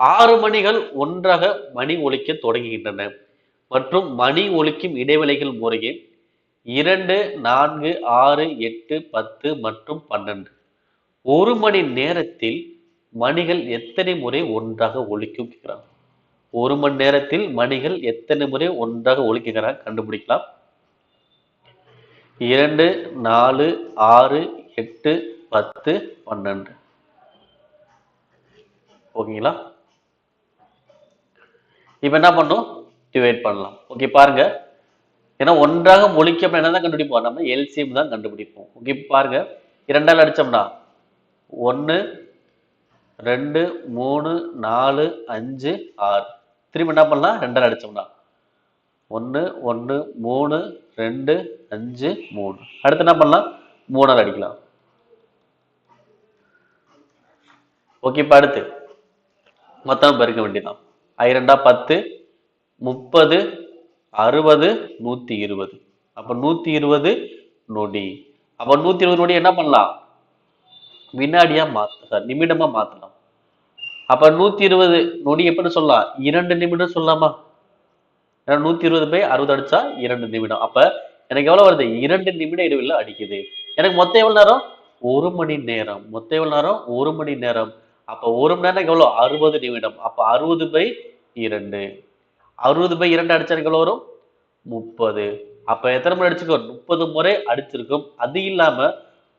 6 மணிகள் ஒன்றாக மணி ஒலிக்க தொடங்குகின்றன மற்றும் மணி ஒலிக்கும் இடைவெளிகள் முறையே 2, 4, 6, 8, 10 மற்றும் 12. 1 மணி நேரத்தில் மணிகள் எத்தனை முறை ஒன்றாக ஒலிக்கும் கேட்கிறாங்க. 1 மணி நேரத்தில் மணிகள் எத்தனை முறை ஒன்றாக ஒலிக்கிறாங்க கண்டுபிடிக்கலாம். 2, 4, 6, 8, 10, 12. ஓகேங்களா? இப்ப என்ன பண்ணும்? டிவைட் பண்ணலாம். ஓகே பாருங்க. ஏன்னா ஒன்றாக ஒலிக்க என்னதான் கண்டுபிடிப்போம், நம்ம எல்சிஎம் தான் கண்டுபிடிப்போம். ஓகே பாருங்க, 2ஆல் அடிச்சோம்னா 1, 2, 3, 4, 5, 6. திரும்ப என்ன பண்ணலாம்? 2ஆல் அடிச்சோம்னா 1, 1, 3, 2, 5, 3. அடுத்து என்ன பண்ணலாம்? 3ஆல் அடிக்கலாம். ஓகே இப்ப அடுத்து மொத்தம் பெருக்க வேண்டியதான். 2 10, 30, 60, 120. அப்ப 120 நொடி. அப்ப 120 நொடி என்ன பண்ணலாம்? வினாடியா நிமிடமா மாத்தலாம். அப்ப 120 நொடி எப்படி சொல்லலாம்? 2 நிமிடம் சொல்லலாமா? 120/60 அடிச்சா 2 நிமிடம். அப்ப எனக்கு எவ்வளவு வருது? 2 நிமிட இடைவெளியில அடிக்குது. எனக்கு மொத்தம் எவ்வளவு நேரம்? 1 மணி நேரம். மொத்தம் எவ்வளவு நேரம்? 1 மணி நேரம். அப்ப 1 மணி நேரம் எவ்வளவு? 60 நிமிடம். அப்ப 60/2. 60/2 அடிச்சா எனக்கு எவ்வளவு வரும்? 30. அப்ப எத்தனை முறை அடிச்சிருக்கோம்? 30 முறை அடிச்சிருக்கும். அது இல்லாம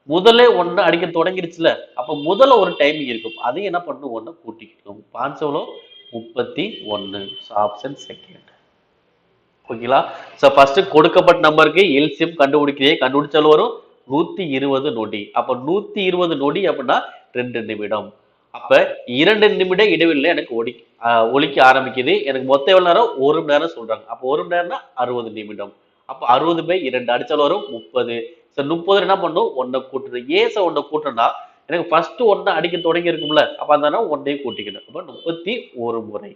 முதல்ல ஒண்ணு அடிக்க தொடங்கிருச்சுல, அப்ப முதல்ல ஒரு டைமிங் இருக்கும். அதையும் என்ன பண்ணணும்? ஒண்ணு கூட்டிக்கணும். ஆன்சர் எவ்வளவு? 31. Option second. ஓகேங்களா? சோ ஃபர்ஸ்ட் கொடுக்கப்பட்ட நம்பருக்கு எல்சிஎம் கண்டுபிடிச்சாலும் வரும் 120 நொடி. அப்ப 120 நொடி அப்படின்னா 2 நிமிடம். அப்ப 2 நிமிட இடைவெளியில எனக்கு ஒலிக்க ஆரம்பிக்குது. எனக்கு மொத்தம் எவ்வளவு நேரம்? 1 மணி நேரம் சொல்றாங்க. அப்ப 1 மணி நேரம்னா 60 நிமிடம். அப்ப 60/2 அடிச்சாலும் வரும் 30. சோ 30 என்ன பண்ணும்? 1 கூட்டணும். ஏன் சார் 1 கூட்டணும்னா எனக்கு ஃபர்ஸ்ட் 1 அடிக்க தொடங்கி இருக்கும்ல, அப்ப அந்த 1 கூட்டிக்கணும். அப்ப 31 முறை.